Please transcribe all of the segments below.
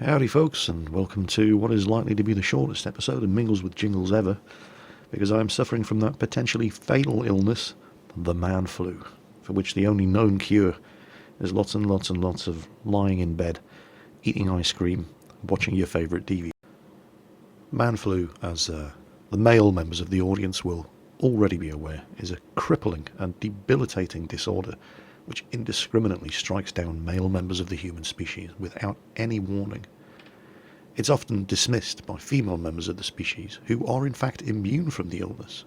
Howdy folks, and welcome to what is likely to be the shortest episode of Mingles with Jingles ever, because I am suffering from that potentially fatal illness, the ManFlu, for which the only known cure is lots and lots and lots of lying in bed, eating ice cream, watching your favourite DVD. ManFlu, as the male members of the audience will already be aware, is a crippling and debilitating disorder which indiscriminately strikes down male members of the human species without any warning. It's often dismissed by female members of the species, who are in fact immune from the illness,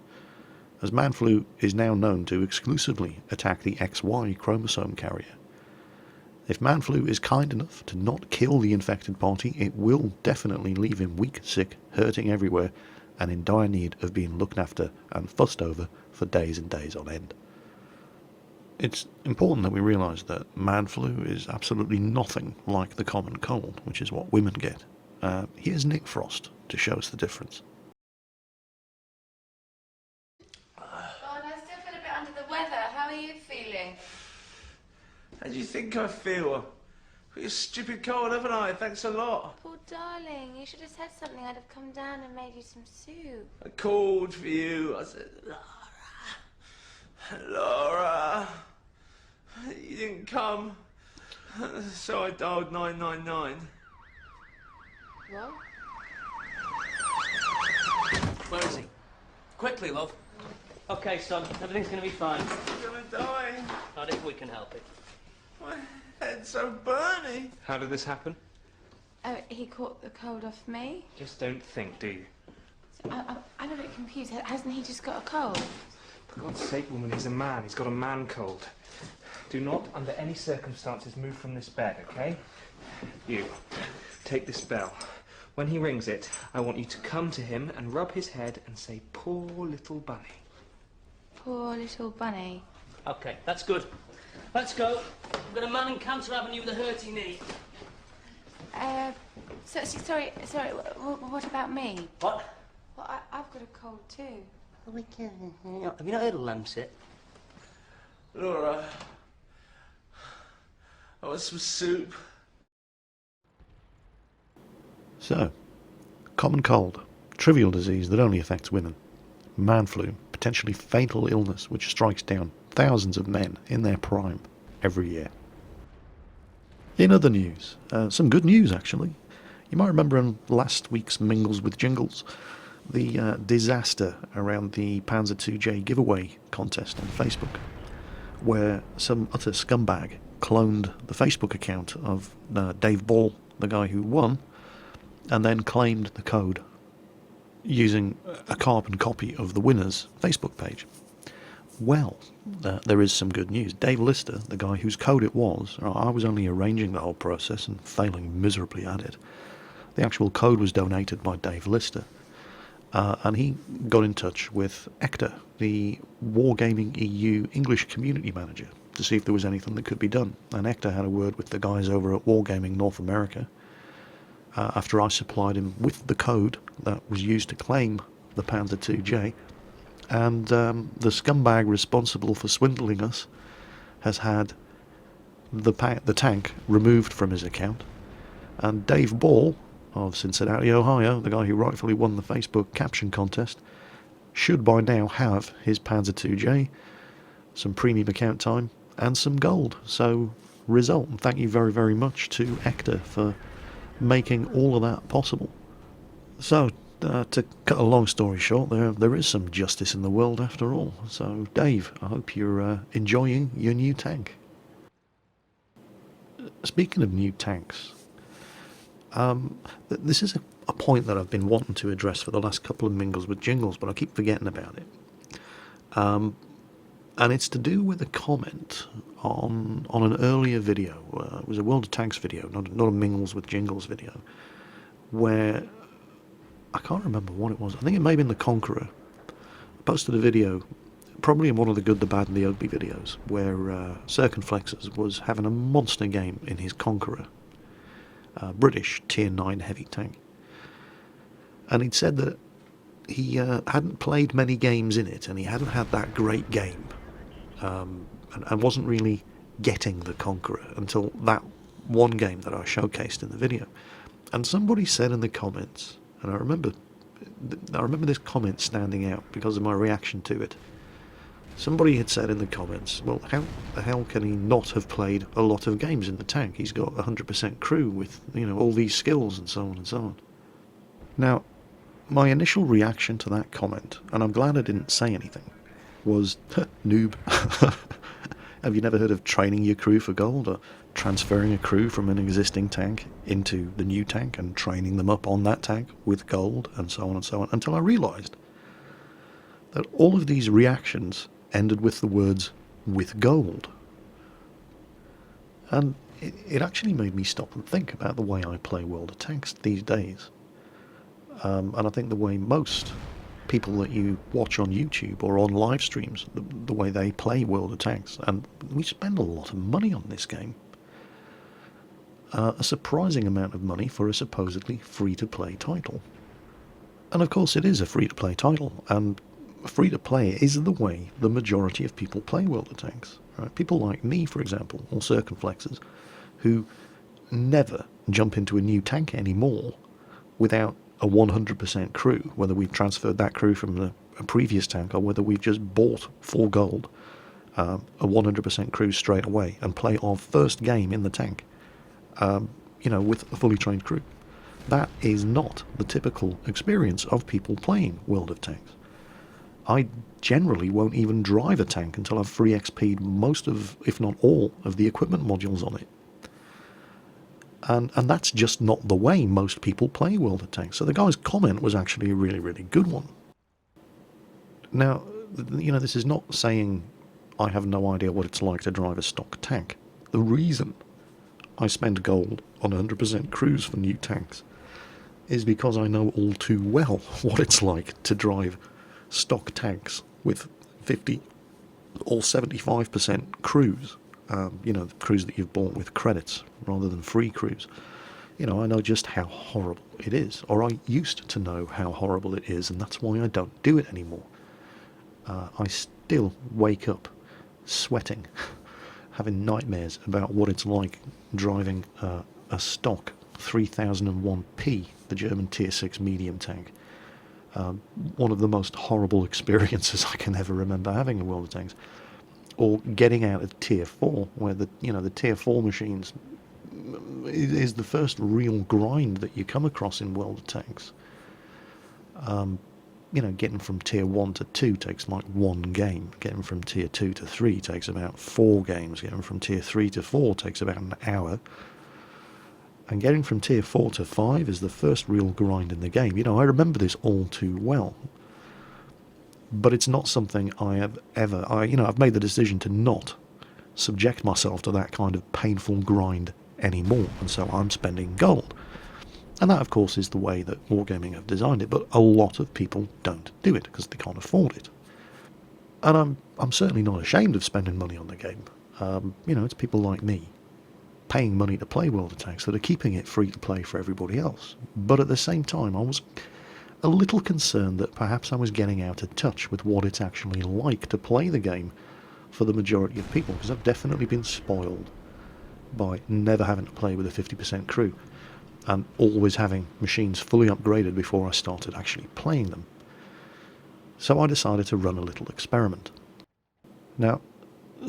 as ManFlu is now known to exclusively attack the XY chromosome carrier. If ManFlu is kind enough to not kill the infected party, it will definitely leave him weak, sick, hurting everywhere, and in dire need of being looked after and fussed over for days and days on end. It's important that we realise that ManFlu is absolutely nothing like the common cold, which is what women get. Here's Nick Frost to show us the difference. God, I still feel a bit under the weather. How are you feeling? How do you think I feel? Got your stupid cold, haven't I? Thanks a lot. Poor darling, you should have said something. I'd have come down and made you some soup. I called for you. I said, Laura. You didn't come. So I dialed 999. What? Where is he? Quickly, love. Okay, son, everything's gonna be fine. I'm gonna die. Not if we can help it. My head's so burny. How did this happen? Oh, he caught the cold off me. Just don't think, do you? I'm a bit confused. Hasn't he just got a cold? For God's sake, woman, he's a man. He's got a man cold. Do not, under any circumstances, move from this bed, okay? You, take this bell. When he rings it, I want you to come to him and rub his head and say, "Poor little bunny." Poor little bunny. Okay, that's good. Let's go. I've got a man in Cancer Avenue with a hurty knee. Sorry, what about me? What? Well, I've got a cold too. Have you not heard of Lancet? Laura. I want some soup. So, common cold, trivial disease that only affects women. ManFlu, potentially fatal illness which strikes down thousands of men in their prime every year. In other news, some good news actually. You might remember in last week's Mingles with Jingles, the disaster around the Panzer IIJ giveaway contest on Facebook, where some utter scumbag cloned the Facebook account of Dave Ball, the guy who won, and then claimed the code using a carbon copy of the winner's Facebook page. Well, there is some good news. Dave Lister, the guy whose code it was, I was only arranging the whole process and failing miserably at it. The actual code was donated by Dave Lister, and he got in touch with Hector, the Wargaming EU English community manager, to see if there was anything that could be done. And Hector had a word with the guys over at Wargaming North America, after I supplied him with the code that was used to claim the Panzer IIJ, and the scumbag responsible for swindling us has had the tank removed from his account, and Dave Ball of Cincinnati, Ohio, the guy who rightfully won the Facebook caption contest, should by now have his Panzer IIJ, some premium account time, and some gold. So, result, and thank you very, very much to Hector for making all of that possible. So, to cut a long story short, there is some justice in the world after all. So, Dave, I hope you're enjoying your new tank. Speaking of new tanks, this is a point that I've been wanting to address for the last couple of Mingles with Jingles, but I keep forgetting about it. And it's to do with a comment on an earlier video. It was a World of Tanks video, not a Mingles with Jingles video, where I can't remember what it was. I think it may have been the Conqueror. I posted a video, probably in one of the Good, the Bad and the Ugly videos, where Circumflexes was having a monster game in his Conqueror, British Tier 9 heavy tank. And he'd said that he hadn't played many games in it, and he hadn't had that great game, and wasn't really getting the Conqueror until that one game that I showcased in the video. And somebody said in the comments, and I remember this comment standing out because of my reaction to it. Somebody had said in the comments, well, how the hell can he not have played a lot of games in the tank? He's got 100% crew with, all these skills and so on and so on. Now, my initial reaction to that comment, and I'm glad I didn't say anything, was, noob. Have you never heard of training your crew for gold, or transferring a crew from an existing tank into the new tank and training them up on that tank with gold, and so on, until I realised that all of these reactions ended with the words, with gold. And it actually made me stop and think about the way I play World of Tanks these days. And I think the way most people that you watch on YouTube or on live streams, the way they play World of Tanks, and we spend a lot of money on this game. A surprising amount of money for a supposedly free-to-play title. And of course it is a free-to-play title, and free-to-play is the way the majority of people play World of Tanks. Right? People like me, for example, or circumflexers, who never jump into a new tank anymore without a 100% crew, whether we've transferred that crew from a previous tank or whether we've just bought for gold a 100% crew straight away and play our first game in the tank, with a fully trained crew. That is not the typical experience of people playing World of Tanks. I generally won't even drive a tank until I've free XP'd most of, if not all, of the equipment modules on it. And that's just not the way most people play World of Tanks. So the guy's comment was actually a really, really good one. Now, this is not saying I have no idea what it's like to drive a stock tank. The reason I spend gold on 100% crews for new tanks is because I know all too well what it's like to drive stock tanks with 50 or 75% crews. The crews that you've bought with credits rather than free crews. I know just how horrible it is, or I used to know how horrible it is, and that's why I don't do it anymore. I still wake up sweating, having nightmares about what it's like driving a stock 3001P, the German Tier 6 medium tank. One of the most horrible experiences I can ever remember having in World of Tanks. Or getting out of Tier 4, where the Tier 4 machines is the first real grind that you come across in World of Tanks. Getting from Tier 1 to 2 takes like one game. Getting from Tier 2 to 3 takes about 4 games. Getting from Tier 3 to 4 takes about an hour. And getting from Tier 4 to 5 is the first real grind in the game. I remember this all too well. But it's not something I have ever... I've made the decision to not subject myself to that kind of painful grind anymore, and so I'm spending gold. And that, of course, is the way that Wargaming have designed it, but a lot of people don't do it because they can't afford it. And I'm certainly not ashamed of spending money on the game. It's people like me paying money to play World of Tanks that are keeping it free to play for everybody else. But at the same time, I was a little concerned that perhaps I was getting out of touch with what it's actually like to play the game for the majority of people, because I've definitely been spoiled by never having to play with a 50% crew and always having machines fully upgraded before I started actually playing them. So I decided to run a little experiment. Now,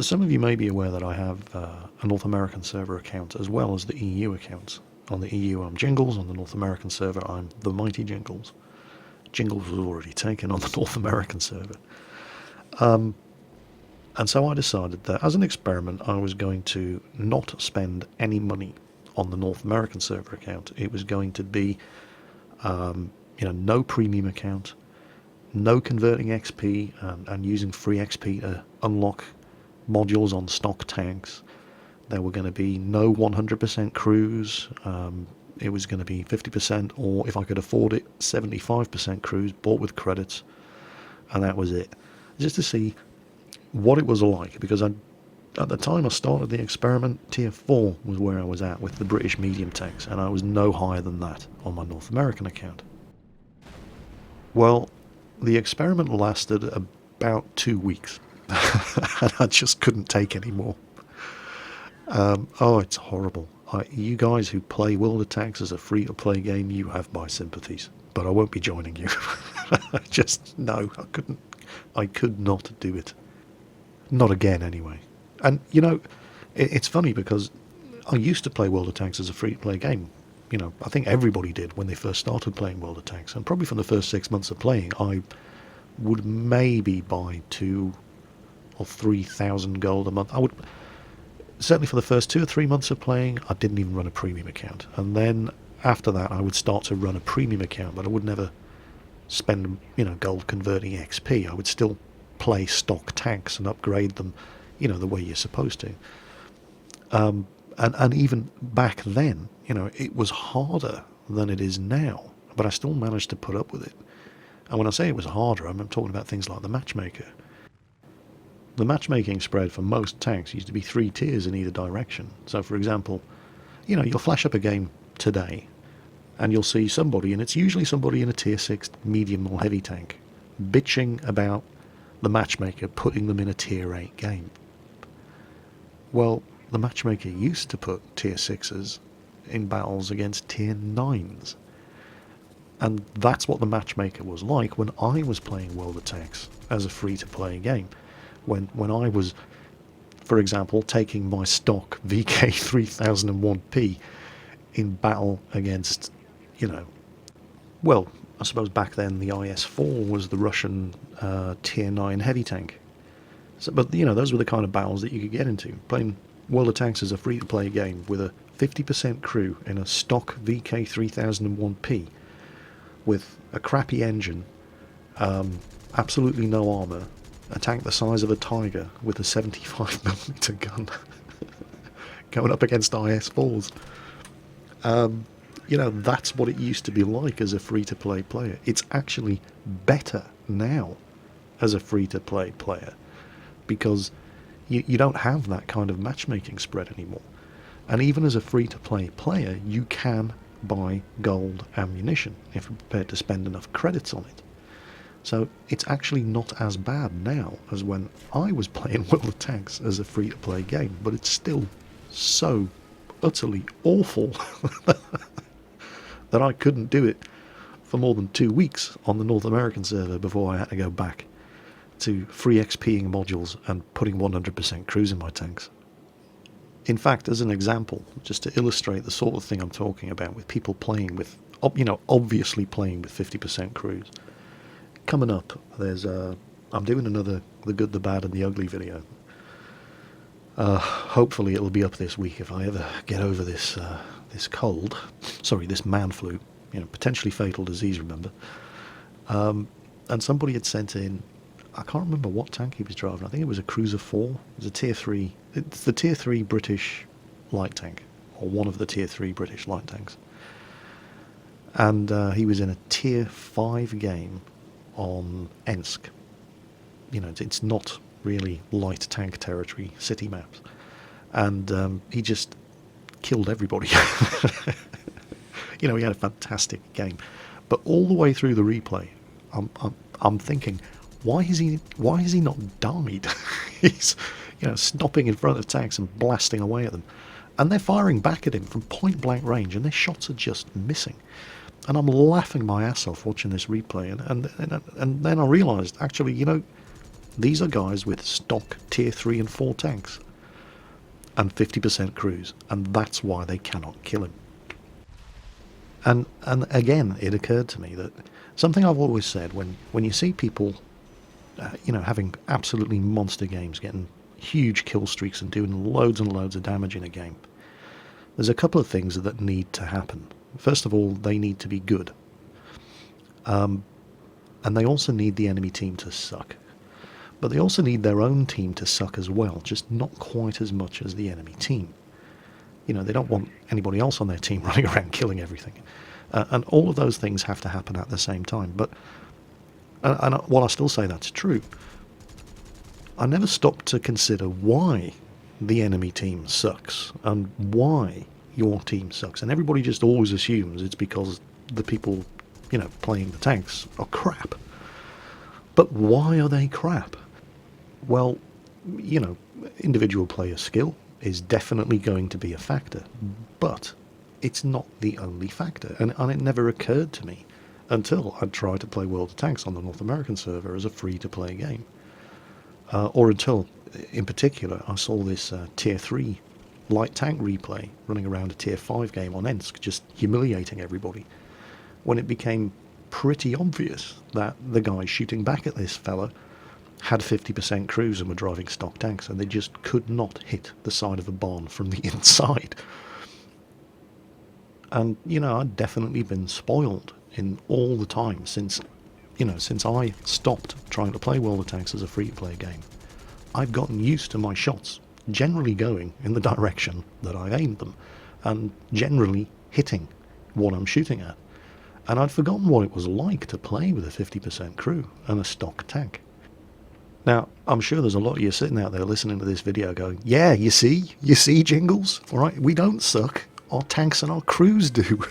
some of you may be aware that I have a North American server account as well as the EU accounts. On the EU I'm Jingles, on the North American server I'm the mighty Jingles. Jingles was already taken on the North American server. And so I decided that as an experiment I was going to not spend any money on the North American server account. It was going to be no premium account, no converting XP and using free XP to unlock modules on stock tanks. There were going to be no 100% crews. It was going to be 50%, or if I could afford it, 75% crews bought with credits, and that was it. Just to see what it was like, because at the time I started the experiment, Tier 4 was where I was at with the British medium tanks, and I was no higher than that on my North American account. Well, the experiment lasted about 2 weeks, and I just couldn't take any more. It's horrible. You guys who play World of Tanks as a free-to-play game, you have my sympathies. But I won't be joining you. No, I couldn't. I could not do it. Not again, anyway. And, it's funny because I used to play World of Tanks as a free-to-play game. I think everybody did when they first started playing World of Tanks. And probably from the first 6 months of playing, I would maybe buy 2,000 or 3,000 gold a month. I would... Certainly for the first 2 or 3 months of playing, I didn't even run a premium account. And then after that, I would start to run a premium account, but I would never spend, gold converting XP. I would still play stock tanks and upgrade them, the way you're supposed to. And even back then, it was harder than it is now, but I still managed to put up with it. And when I say it was harder, I'm talking about things like the matchmaker. The matchmaking spread for most tanks used to be 3 tiers in either direction. So, for example, you'll flash up a game today, and you'll see somebody, and it's usually somebody in a tier 6 medium or heavy tank, bitching about the matchmaker putting them in a tier 8 game. Well, the matchmaker used to put tier 6s in battles against tier 9s. And that's what the matchmaker was like when I was playing World of Tanks as a free-to-play game. When I was, for example, taking my stock VK 3001p in battle against, well, I suppose back then the IS-4 was the Russian tier 9 heavy tank. So, but, those were the kind of battles that you could get into. Playing World of Tanks as a free-to-play game with a 50% crew in a stock VK 3001p with a crappy engine, absolutely no armour, a tank the size of a Tiger with a 75mm gun going up against IS-4s. That's what it used to be like as a free-to-play player. It's actually better now as a free-to-play player because you don't have that kind of matchmaking spread anymore. And even as a free-to-play player, you can buy gold ammunition if you're prepared to spend enough credits on it. So it's actually not as bad now as when I was playing World of Tanks as a free-to-play game, but it's still so utterly awful that I couldn't do it for more than 2 weeks on the North American server before I had to go back to free XPing modules and putting 100% crews in my tanks. In fact, as an example, just to illustrate the sort of thing I'm talking about with people playing with, obviously playing with 50% crews, coming up, I'm doing another The Good, the Bad and the Ugly video. Hopefully it'll be up this week if I ever get over this cold. Sorry, this ManFlu. Potentially fatal disease, remember. And somebody had sent in, I can't remember what tank he was driving. I think it was a Cruiser 4. It was a tier 3. It's the tier 3 British light tank, or one of the tier 3 British light tanks. And he was in a tier 5 game on Ensk. It's not really light tank territory, city maps. And he just killed everybody. He had a fantastic game. But all the way through the replay, I'm thinking, why has he not died? He's stopping in front of tanks and blasting away at them, and they're firing back at him from point blank range, and their shots are just missing. And I'm laughing my ass off watching this replay, and then I realised, actually, these are guys with stock tier 3 and 4 tanks and 50% crews, and that's why they cannot kill him. And again, it occurred to me that something I've always said, when you see people having absolutely monster games, getting huge kill streaks and doing loads and loads of damage in a game, there's a couple of things that need to happen. First of all, they need to be good. And they also need the enemy team to suck. But they also need their own team to suck as well, just not quite as much as the enemy team. They don't want anybody else on their team running around killing everything. And all of those things have to happen at the same time. But and while I still say that's true, I never stop to consider why the enemy team sucks and why your team sucks. And everybody just always assumes it's because the people, playing the tanks are crap. But why are they crap? Well, individual player skill, is definitely going to be a factor, but it's not the only factor, and it never occurred to me until I tried to play World of Tanks on the North American server as a free-to-play game. Or until, in particular, I saw this Tier 3 light tank replay running around a Tier 5 game on Ensk, just humiliating everybody, when it became pretty obvious that the guys shooting back at this fella had 50% crews and were driving stock tanks, and they just could not hit the side of a barn from the inside. And, you know, I'd definitely been spoiled in all the time since I stopped trying to play World of Tanks as a free-to-play game. I've gotten used to my shots generally going in the direction that I aimed them, and generally hitting what I'm shooting at. And I'd forgotten what it was like to play with a 50% crew and a stock tank. Now, I'm sure there's a lot of you sitting out there listening to this video going, yeah, you see, Jingles, all right, we don't suck, our tanks and our crews do.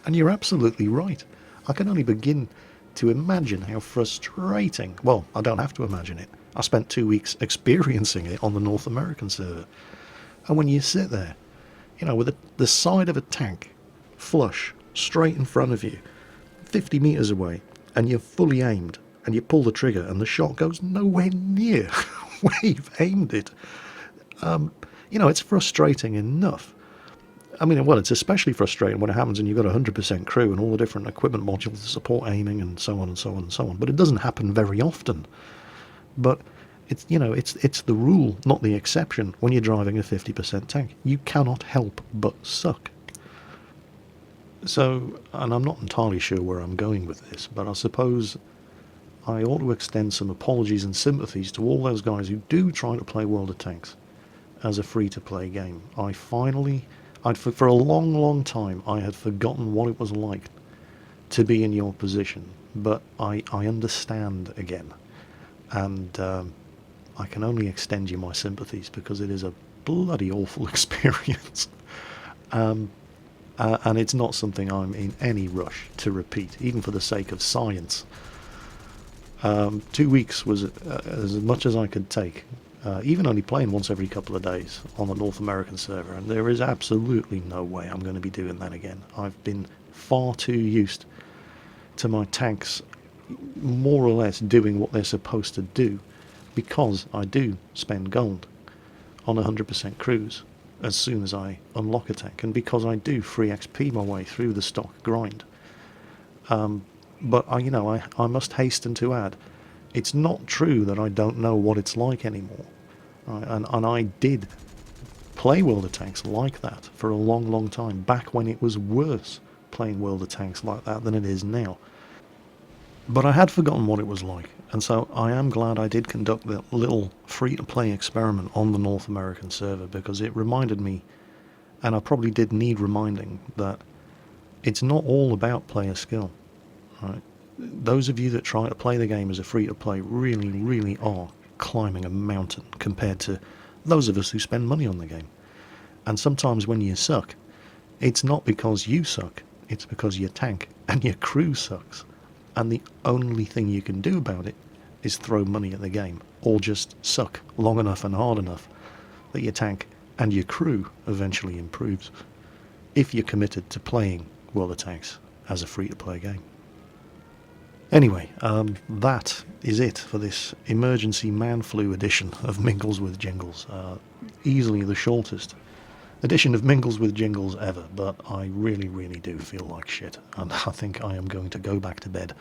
And you're absolutely right. I can only begin to imagine how frustrating, well, I don't have to imagine it, I spent 2 weeks experiencing it on the North American server. And when you sit there, you know, with the side of a tank flush straight in front of you, 50 meters away, and you're fully aimed, and you pull the trigger and the shot goes nowhere near where you've aimed it, you know, it's frustrating enough. I mean, well, it's especially frustrating when it happens and you've got a 100% crew and all the different equipment modules to support aiming and so on and so on and so on. But it doesn't happen very often. But it's, you know, it's the rule, not the exception, when you're driving a 50% tank. You cannot help but suck. So, and I'm not entirely sure where I'm going with this, but I suppose I ought to extend some apologies and sympathies to all those guys who do try to play World of Tanks as a free-to-play game. For a long, long time, I had forgotten what it was like to be in your position, but I understand again, and I can only extend you my sympathies because it is a bloody awful experience. And it's not something I'm in any rush to repeat, even for the sake of science. 2 weeks was as much as I could take, even only playing once every couple of days on the North American server, and there is absolutely no way I'm going to be doing that again. I've been far too used to my tanks more or less doing what they're supposed to do, because I do spend gold on 100% crews as soon as I unlock a tank, and because I do free XP my way through the stock grind. But I must hasten to add, it's not true that I don't know what it's like anymore. And I did play World of Tanks like that for a long, long time, back when it was worse playing World of Tanks like that than it is now. But I had forgotten what it was like, and so I am glad I did conduct that little free-to-play experiment on the North American server, because it reminded me, and I probably did need reminding, that it's not all about player skill. Right? Those of you that try to play the game as a free-to-play really, really are climbing a mountain compared to those of us who spend money on the game. And sometimes when you suck, it's not because you suck, it's because your tank and your crew sucks. And the only thing you can do about it is throw money at the game, or just suck long enough and hard enough that your tank and your crew eventually improves, if you're committed to playing World of Tanks as a free-to-play game. Anyway, that is it for this emergency ManFlu edition of Mingles with Jingles. Easily the shortest edition of Mingles with Jingles ever, but I really, really do feel like shit, and I think I am going to go back to bed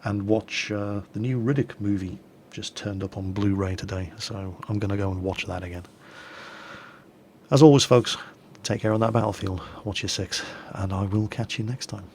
and watch the new Riddick movie. Just turned up on Blu-ray today, so I'm going to go and watch that again. As always, folks, take care on that battlefield, watch your six, and I will catch you next time.